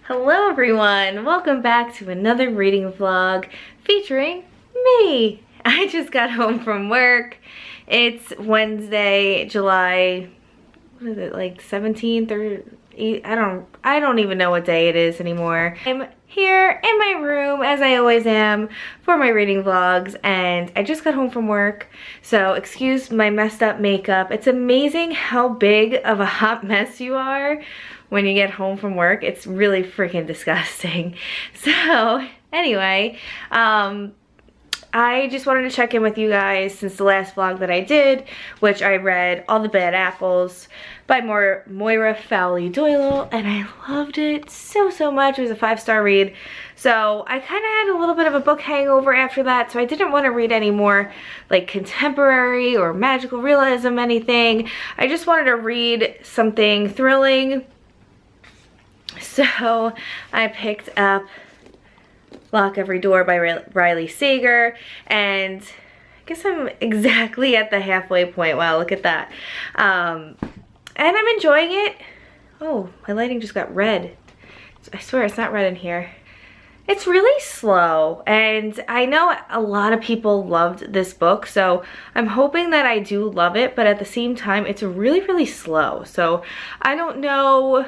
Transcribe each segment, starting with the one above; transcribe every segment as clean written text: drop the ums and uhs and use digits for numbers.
Hello everyone, welcome back to another reading vlog featuring me. I just got home from work. It's Wednesday, July, what is it, like 17th or 8th? I don't even know what day it is anymore. I'm here in my room as I always am for my reading vlogs, and I just got home from work, so excuse my messed up makeup. It's amazing how big of a hot mess you are when you get home from work. It's really freaking disgusting. So anyway, I just wanted to check in with you guys since the last vlog that I did, which I read All the Bad Apples by Moira Fowley Doyle, and I loved it so much. It was a 5-star read. So I kind of had a little bit of a book hangover after that, so I didn't want to read any more like contemporary or magical realism anything. I just wanted to read something thrilling. So I picked up Lock Every Door by Riley Sager, and I guess I'm exactly at the halfway point. Wow, look at that. And I'm enjoying it. Oh, my lighting just got red. I swear it's not red in here. It's really slow, and I know a lot of people loved this book, so I'm hoping that I do love it, but at the same time, it's really slow. So I don't know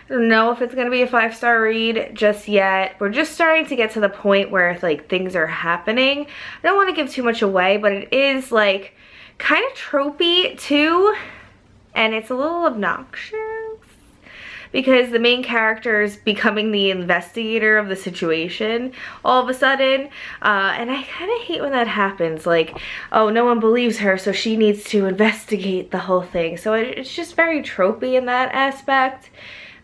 if it's gonna be a 5-star read just yet. We're just starting to get to the point where like things are happening. I don't want to give too much away, but it is like kind of tropey too, and it's a little obnoxious because the main character is becoming the investigator of the situation all of a sudden, and I kind of hate when that happens. Like, oh, no one believes her, so she needs to investigate the whole thing. So it's just very tropey in that aspect.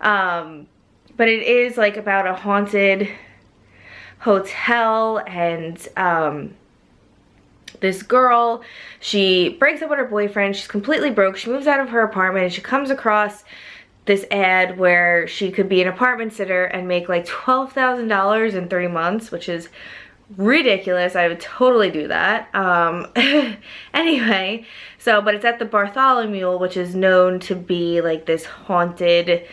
But it is like about a haunted hotel, and this girl, she breaks up with her boyfriend. She's completely broke. She moves out of her apartment, and she comes across this ad where she could be an apartment sitter and make like $12,000 in 3 months, which is ridiculous. I would totally do that. Anyway, so, but it's at the Bartholomew, which is known to be like this haunted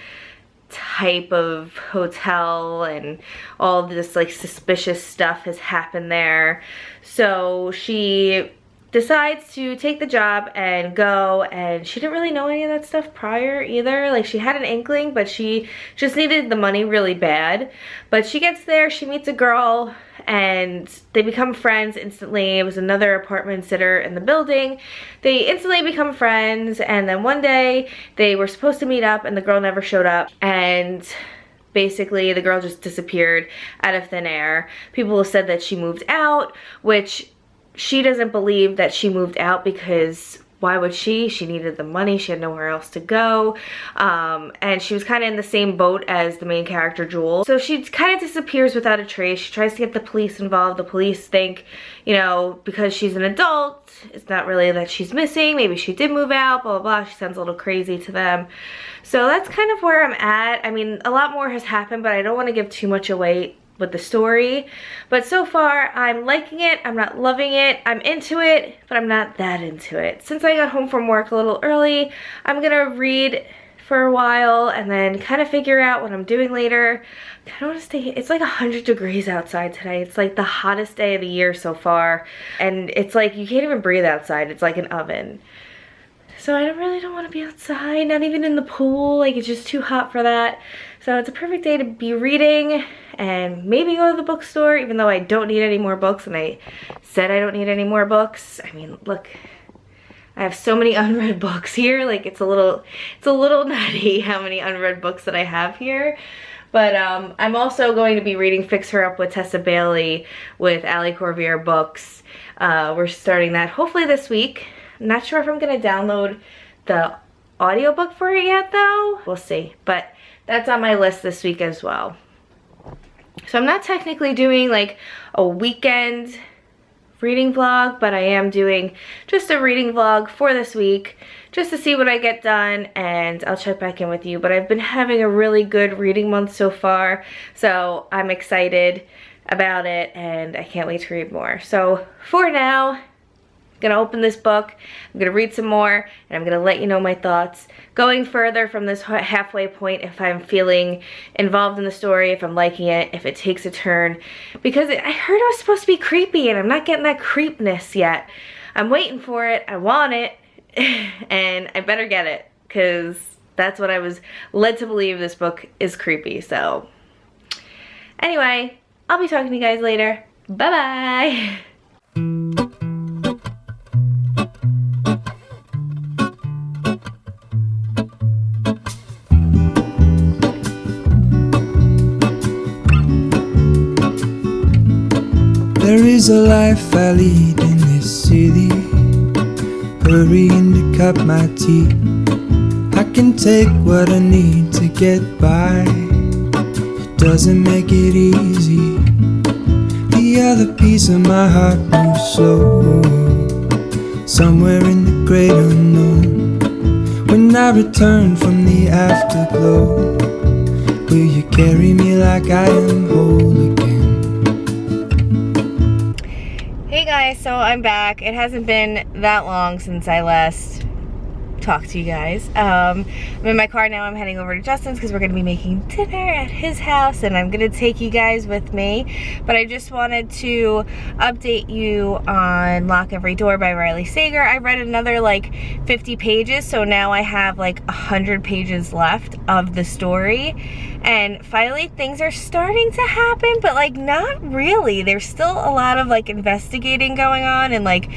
type of hotel, and all this like suspicious stuff has happened there. So she decides to take the job and go, and she didn't really know any of that stuff prior either. Like, she had an inkling, but she just needed the money really bad. But she gets there, she meets a girl, and they become friends instantly. It was another apartment sitter in the building. They instantly become friends, and then one day they were supposed to meet up and the girl never showed up, and basically the girl just disappeared out of thin air. People have said that she moved out, which she doesn't believe that she moved out, because why would she? She needed the money. She had nowhere else to go. And she was kind of in the same boat as the main character, Jewel. So she kind of disappears without a trace. She tries to get the police involved. The police think, you know, because she's an adult, it's not really that she's missing. Maybe she did move out, blah, blah, blah. She sounds a little crazy to them. So that's kind of where I'm at. I mean, a lot more has happened, but I don't want to give too much away with the story. But so far, I'm liking it. I'm not loving it. I'm into it, but I'm not that into it. Since I got home from work a little early, I'm gonna read for a while and then kind of figure out what I'm doing later. I don't want to stay. It's like 100 degrees outside today. It's like the hottest day of the year so far, and it's like you can't even breathe outside. It's like an oven. So I really don't want to be outside, not even in the pool. Like, it's just too hot for that. So it's a perfect day to be reading and maybe go to the bookstore, even though I don't need any more books, and I said I don't need any more books. I mean, look, I have so many unread books here. Like, it's a little nutty how many unread books that I have here. But I'm also going to be reading Fix Her Up with Tessa Bailey with Ali Corvier Books. We're starting that hopefully this week. I'm not sure if I'm gonna download the audiobook for it yet though. We'll see, but that's on my list this week as well. So I'm not technically doing like a weekend reading vlog, but I am doing just a reading vlog for this week just to see what I get done, and I'll check back in with you. But I've been having a really good reading month so far, so I'm excited about it and I can't wait to read more. So for now, gonna open this book, I'm gonna read some more, and I'm gonna let you know my thoughts. Going further from this halfway point, if I'm feeling involved in the story, if I'm liking it, if it takes a turn. Because I heard it was supposed to be creepy, and I'm not getting that creepness yet. I'm waiting for it, I want it, and I better get it, because that's what I was led to believe. This book is creepy. So anyway, I'll be talking to you guys later. Bye-bye. There is a life I lead in this city, hurrying to cut my teeth. I can take what I need to get by. It doesn't make it easy. The other piece of my heart moves slow, somewhere in the great unknown. When I return from the afterglow, will you carry me like I am whole again? Hey guys, so I'm back. It hasn't been that long since I last talked to you guys. I'm in my car now. I'm heading over to Justin's because we're going to be making dinner at his house, and I'm going to take you guys with me. But I just wanted to update you on Lock Every Door by Riley Sager. I read another like 50 pages, so now I have like 100 pages left of the story. And finally things are starting to happen, but like not really. There's still a lot of like investigating going on, and like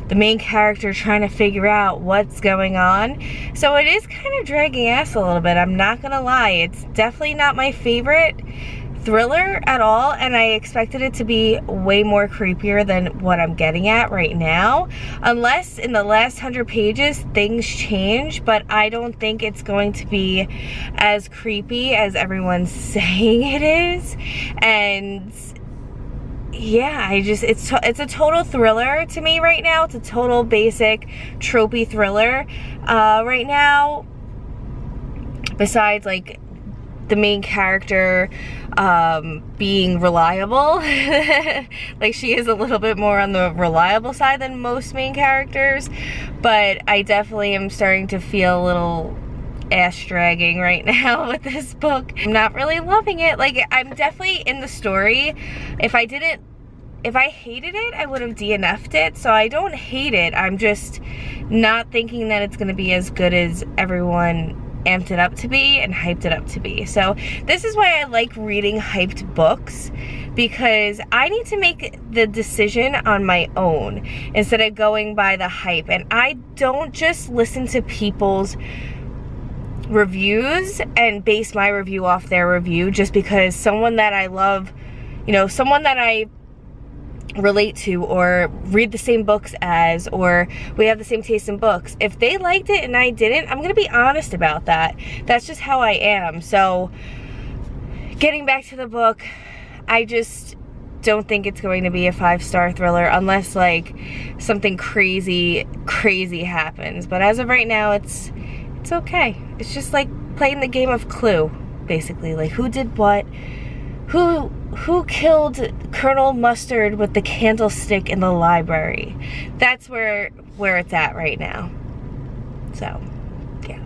the main character trying to figure out what's going on. So it is kind of dragging ass a little bit, I'm not gonna lie. It's definitely not my favorite thriller at all, and I expected it to be way more creepier than what I'm getting at right now, unless in the last 100 pages things change. But I don't think it's going to be as creepy as everyone's saying it is. And yeah, it's a total thriller to me right now. It's a total basic tropey thriller right now, besides like the main character being reliable. Like, she is a little bit more on the reliable side than most main characters, but I definitely am starting to feel a little ass dragging right now with this book. I'm not really loving it. Like, I'm definitely in the story. If I hated it, I would have DNF'd it. So I don't hate it. I'm just not thinking that it's going to be as good as everyone amped it up to be and hyped it up to be. So this is why I like reading hyped books, because I need to make the decision on my own instead of going by the hype. And I don't just listen to people's reviews and base my review off their review just because someone that I love, you know, someone that I relate to or read the same books as, or we have the same taste in books. If they liked it and I didn't, I'm gonna be honest about that. That's just how I am. So getting back to the book, I just don't think it's going to be a 5-star thriller unless like something crazy happens. But as of right now, it's okay. It's just like playing the game of Clue, basically. Like, who did what? Who killed Colonel Mustard with the candlestick in the library? That's where it's at right now. So, yeah.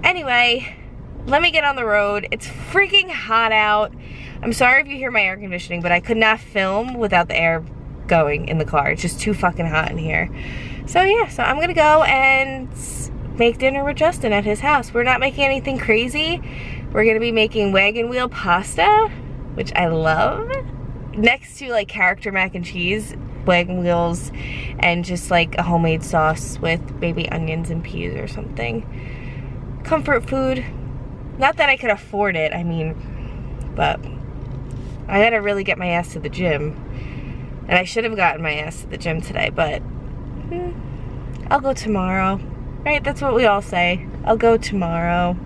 Anyway, let me get on the road. It's freaking hot out. I'm sorry if you hear my air conditioning, but I could not film without the air going in the car. It's just too fucking hot in here. So yeah, so I'm gonna go and make dinner with Justin at his house. We're not making anything crazy. We're gonna be making wagon wheel pasta, which I love, next to like character mac and cheese, wagon wheels, and just like a homemade sauce with maybe onions and peas or something. Comfort food. Not that I could afford it, I mean, but I gotta really get my ass to the gym. And I should have gotten my ass to the gym today, but I'll go tomorrow. Right, that's what we all say. I'll go tomorrow.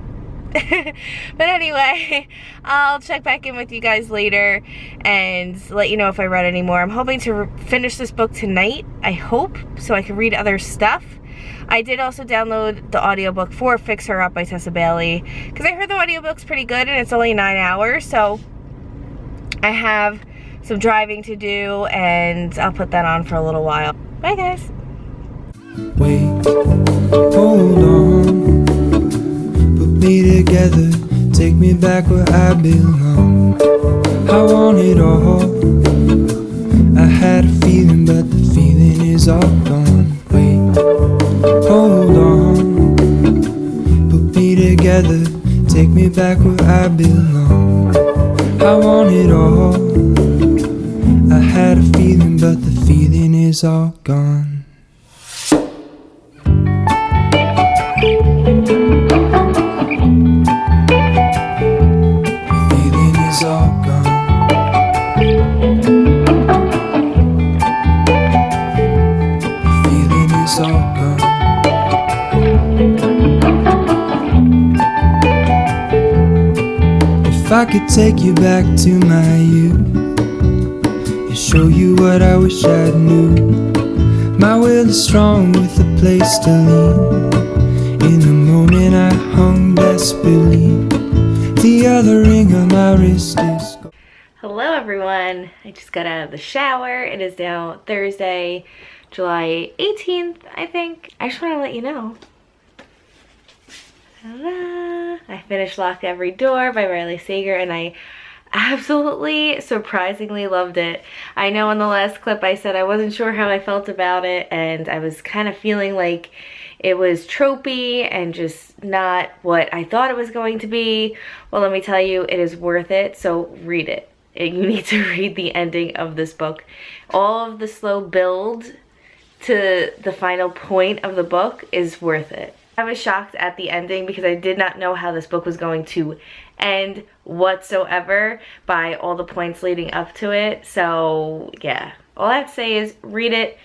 But anyway, I'll check back in with you guys later and let you know if I read any more. I'm hoping to finish this book tonight, I hope, so I can read other stuff. I did also download the audiobook for Fix Her Up by Tessa Bailey, because I heard the audiobook's pretty good and it's only 9 hours, so I have some driving to do and I'll put that on for a little while. Bye guys. Wait, hold on, put me together, take me back where I belong. I want it all. I had a feeling, but the feeling is all gone. Wait, hold on, put me together, take me back where I belong. I want it all. I had a feeling, but the feeling is all gone. Feeling is all gone. Feeling is all gone. If I could take you back to my youth and show you what I wish I knew. My will is strong with a place to lean. In the moment I hung desperately, the other ring on my wrist is gone. Hello everyone, I just got out of the shower. It is now Thursday, July 18th, I think. I just want to let you know. Ta-da! I finished Lock Every Door by Riley Sager and I absolutely surprisingly loved it. I know in the last clip I said I wasn't sure how I felt about it and I was kind of feeling like it was tropey and just not what I thought it was going to be. Well, let me tell you, it is worth it, so read it. You need to read the ending of this book. All of the slow build to the final point of the book is worth it. I was shocked at the ending because I did not know how this book was going to end whatsoever by all the points leading up to it. So yeah, all I have to say is read it,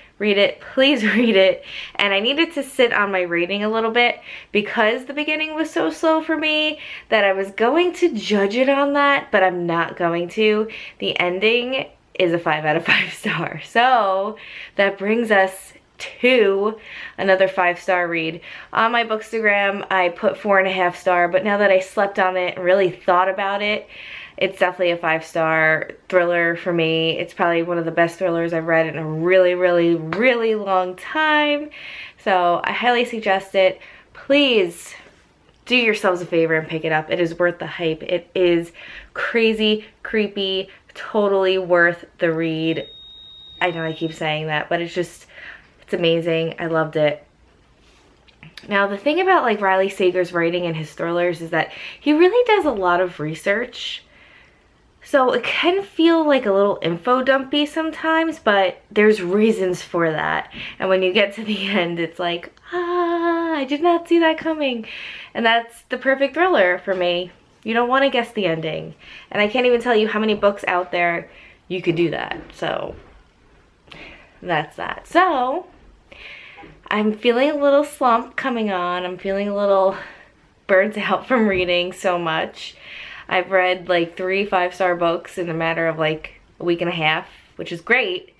please read it. And I needed to sit on my rating a little bit because the beginning was so slow for me that I was going to judge it on that, but I'm not going to. The ending is a 5 out of 5 stars. So that brings us to another 5-star read. On my Bookstagram, I put 4.5 star, but now that I slept on it and really thought about it, it's definitely a 5-star thriller for me. It's probably one of the best thrillers I've read in a really, really, really long time. So I highly suggest it. Please do yourselves a favor and pick it up. It is worth the hype. It is crazy, creepy, totally worth the read. I know I keep saying that, but it's amazing. I loved it. Now, the thing about like Riley Sager's writing and his thrillers is that he really does a lot of research. So it can feel like a little info dumpy sometimes, but there's reasons for that. And when you get to the end, it's like, I did not see that coming. And that's the perfect thriller for me. You don't want to guess the ending. And I can't even tell you how many books out there you could do that. So that's that. So I'm feeling a little slump coming on. I'm feeling a little burnt out from reading so much. I've read like 3 5-star books in a matter of like a week and a half, which is great,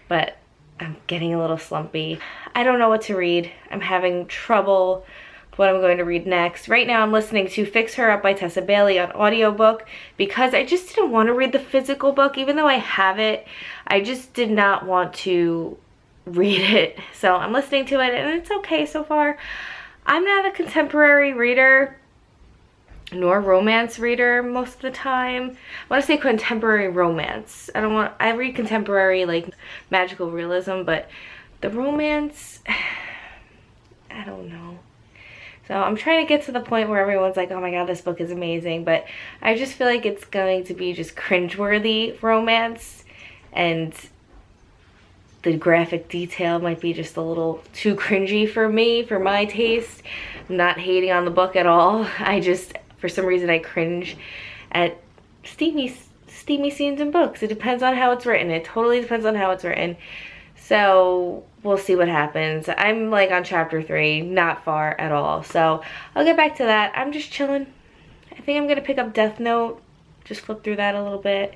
but I'm getting a little slumpy. I don't know what to read. I'm having trouble with what I'm going to read next. Right now I'm listening to Fix Her Up by Tessa Bailey on audiobook because I just didn't want to read the physical book. Even though I have it, I just did not want to read it. So I'm listening to it and it's okay so far. I'm not a contemporary reader nor romance reader most of the time. I want to say contemporary romance. I read contemporary like magical realism, but the romance, I don't know. So I'm trying to get to the point where everyone's like, oh my god, this book is amazing, but I just feel like it's going to be just cringeworthy romance, and the graphic detail might be just a little too cringy for me, for my taste. I'm not hating on the book at all. For some reason, I cringe at steamy scenes in books. It depends on how it's written. It totally depends on how it's written. So we'll see what happens. I'm like on chapter 3, not far at all. So I'll get back to that. I'm just chilling. I think I'm gonna pick up Death Note. Just flip through that a little bit.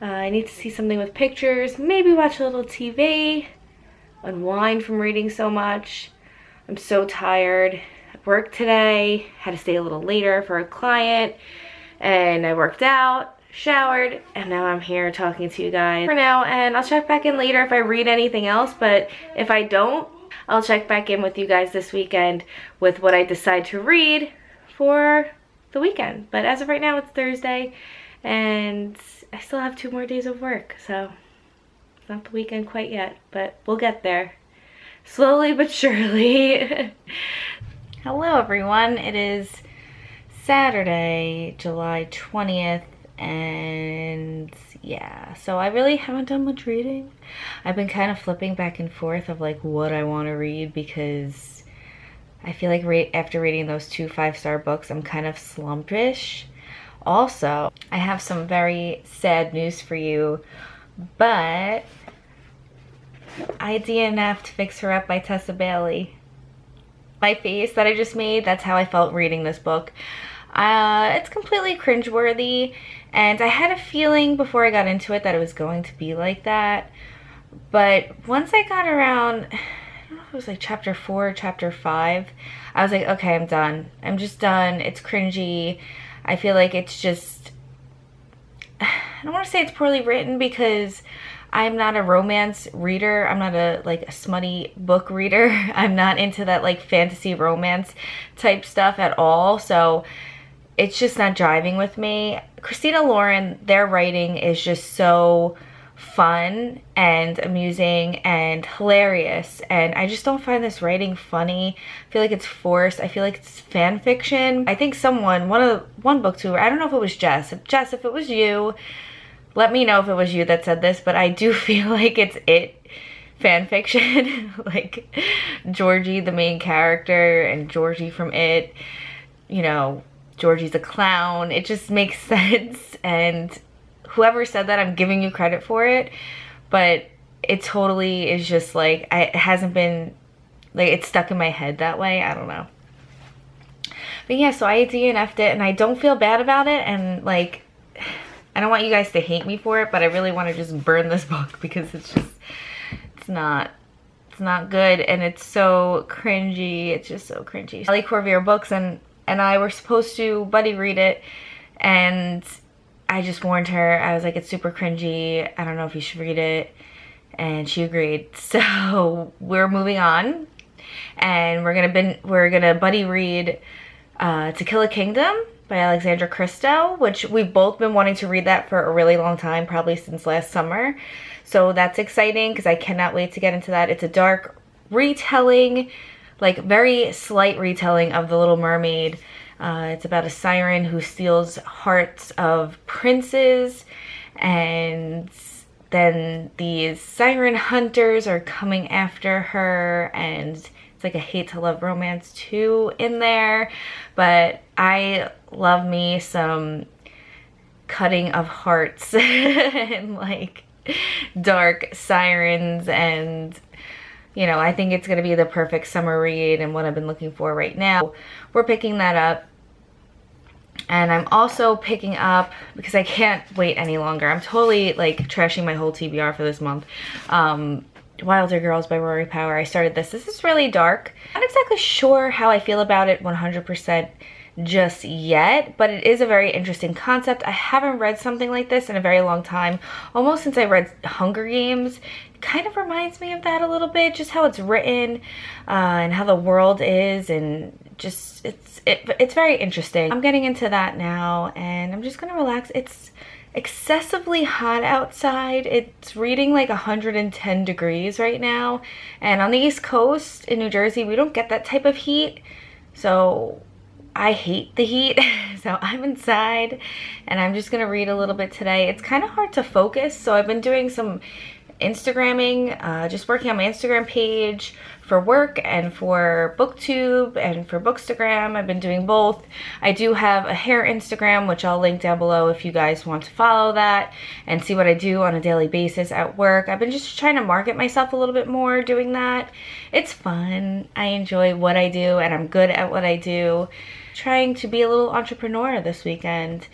I need to see something with pictures. Maybe watch a little TV. Unwind from reading so much. I'm so tired. Work today, had to stay a little later for a client, and I worked out, showered, and now I'm here talking to you guys for now. And I'll check back in later if I read anything else, but if I don't, I'll check back in with you guys this weekend with what I decide to read for the weekend. But as of right now, it's Thursday and I still have 2 more days of work, so it's not the weekend quite yet, but we'll get there. Slowly but surely. Hello everyone, it is Saturday, July 20th, and yeah, so I really haven't done much reading. I've been kind of flipping back and forth of like what I want to read because I feel like after reading those 2 5-star books, I'm kind of slumpish. Also, I have some very sad news for you, but I DNF'd Fix Her Up by Tessa Bailey. My face that I just made, that's how I felt reading this book. It's completely cringeworthy, and I had a feeling before I got into it that it was going to be like that. But once I got around, I don't know if it was like chapter 4, chapter 5, I was like, okay, I'm done. I'm just done. It's cringy. I feel like it's just, I don't want to say it's poorly written because I'm not a romance reader. I'm not a smutty book reader. I'm not into that like fantasy romance type stuff at all. So it's just not jiving with me. Christina Lauren, their writing is just so fun and amusing and hilarious, and I just don't find this writing funny. I feel like it's forced. I feel like it's fan fiction. I think someone, one booktuber, I don't know if it was Jess. Jess, if it was you, let me know if it was you that said this, but I do feel like it's fan fiction. Like Georgie, the main character, and Georgie from It, you know, Georgie's a clown. It just makes sense, and whoever said that, I'm giving you credit for it, but it totally is just like, it hasn't been, like, it's stuck in my head that way. I don't know. But yeah, so I DNF'd it, and I don't feel bad about it, and like, I don't want you guys to hate me for it, but I really want to just burn this book because it's just, it's not good, and it's so cringy. It's just so cringy. Ellie Corvier Books and I were supposed to buddy read it, and I just warned her. I was like, it's super cringy. I don't know if you should read it. And she agreed. So we're moving on. And we're gonna buddy read To Kill a Kingdom by Alexandra Christo, which we've both been wanting to read that for a really long time, probably since last summer. So that's exciting because I cannot wait to get into that. It's a dark retelling, like very slight retelling of The Little Mermaid. It's about a siren who steals hearts of princes, and then these siren hunters are coming after her, and it's like a hate to love romance too in there. But I love me some cutting of hearts and like dark sirens, and you know, I think it's going to be the perfect summer read and what I've been looking for right now. We're picking that up. And I'm also picking up, because I can't wait any longer, I'm totally like trashing my whole TBR for this month, Wilder Girls by Rory Power. I started this. This is really dark. I'm not exactly sure how I feel about it 100% just yet, but it is a very interesting concept. I haven't read something like this in a very long time, almost since I read Hunger Games. It kind of reminds me of that a little bit, just how it's written and how the world is, and just it's very interesting. I'm getting into that now, and I'm just gonna relax. It's excessively hot outside. It's reading like 110 degrees right now, and on the East Coast in New Jersey, we don't get that type of heat, so I hate the heat. So I'm inside, and I'm just gonna read a little bit today. It's kind of hard to focus, so I've been doing some Instagramming, just working on my Instagram page for work and for BookTube and for Bookstagram. I've been doing both. I do have a hair Instagram, which I'll link down below if you guys want to follow that and see what I do on a daily basis at work. I've been just trying to market myself a little bit more doing that. It's fun. I enjoy what I do, and I'm good at what I do. Trying to be a little entrepreneur this weekend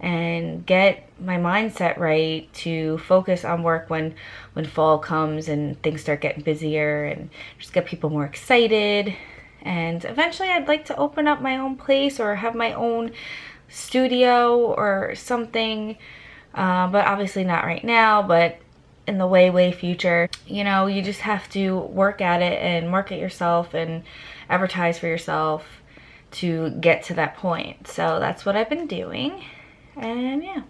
and get my mindset right to focus on work when fall comes and things start getting busier, and just get people more excited. And eventually I'd like to open up my own place or have my own studio or something, but obviously not right now. But in the way future. You know, you just have to work at it and market yourself and advertise for yourself to get to that point. So that's what I've been doing, and yeah,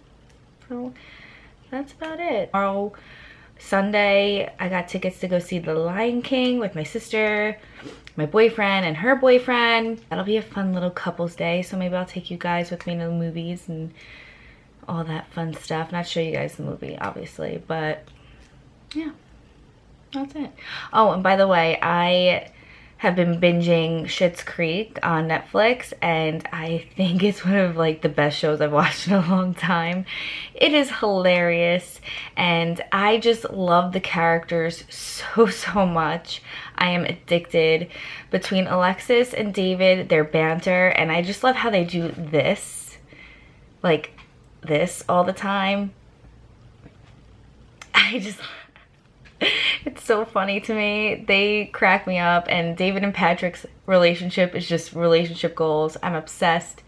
so that's about it. Tomorrow, Sunday, I got tickets to go see The Lion King with my sister, my boyfriend, and her boyfriend. That'll be a fun little couples day, so maybe I'll take you guys with me to the movies and all that fun stuff. Not show you guys the movie, obviously, but yeah, that's it. Oh, and by the way, I have been binging Schitt's Creek on Netflix, and I think it's one of like the best shows I've watched in a long time. It is hilarious, and I just love the characters so much. I am addicted. Between Alexis and David, their banter, and I just love how they do this, like this all the time. It's so funny to me. They crack me up, and David and Patrick's relationship is just relationship goals. I'm obsessed.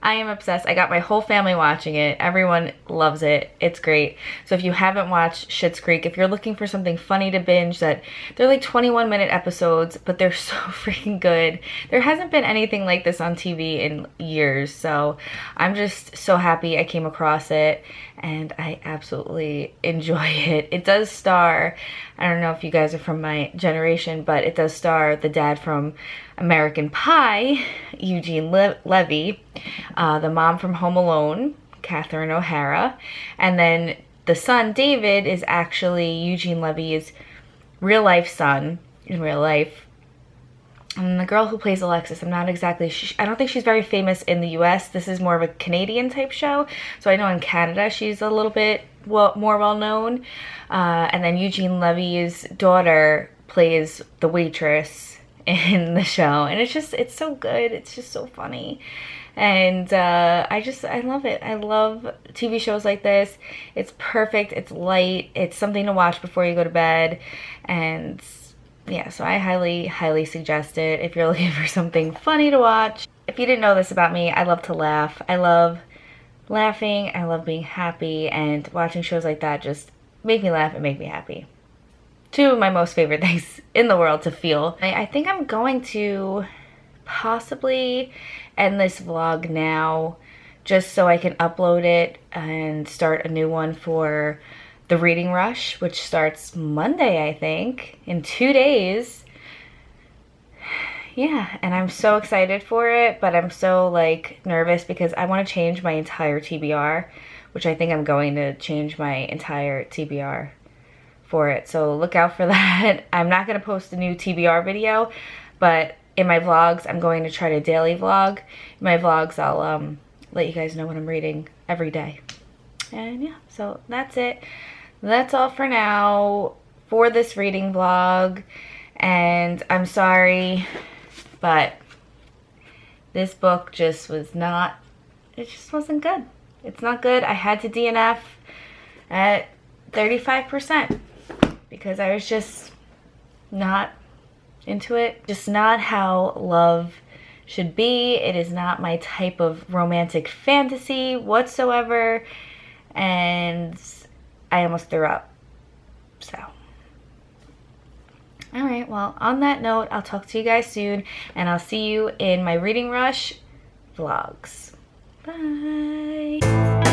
I am obsessed. I got my whole family watching it. Everyone loves it. It's great. So if you haven't watched Schitt's Creek, if you're looking for something funny to binge, they're like 21-minute episodes, but they're so freaking good. There hasn't been anything like this on TV in years, so I'm just so happy I came across it, and I absolutely enjoy it. It does star, I don't know if you guys are from my generation, but it does star the dad from American Pie, Eugene Levy, the mom from Home Alone, Catherine O'Hara, and then the son, David, is actually Eugene Levy's real-life son in real life. And the girl who plays Alexis, I'm not exactly, I don't think she's very famous in the US. This is more of a Canadian type show. So I know in Canada she's a little bit more well-known. And then Eugene Levy's daughter plays the waitress in the show, and it's so good. It's just so funny, and I love it. I love TV shows like this. It's perfect. It's light. It's something to watch before you go to bed, and yeah, so I highly suggest it if you're looking for something funny to watch. If you didn't know this about me, I love to laugh. I love laughing. I love being happy, and watching shows like that just make me laugh and make me happy. Two of my most favorite things in the world to feel. I think I'm going to possibly end this vlog now, just so I can upload it and start a new one for the reading rush, which starts Monday, I think, in 2 days. Yeah, and I'm so excited for it, but I'm so like nervous because I want to change my entire TBR, which I think I'm going to change my entire TBR for it, so look out for that. I'm not going to post a new TBR video, but in my vlogs I'm going to try to daily vlog. In my vlogs I'll let you guys know what I'm reading every day. And yeah, so that's it. That's all for now for this reading vlog, and I'm sorry, but this book just was not, it just wasn't good. It's not good. I had to DNF at 35%. because I was just not into it. Just not how love should be. It is not my type of romantic fantasy whatsoever. And I almost threw up. So. Alright, well, on that note, I'll talk to you guys soon. And I'll see you in my Reading Rush vlogs. Bye.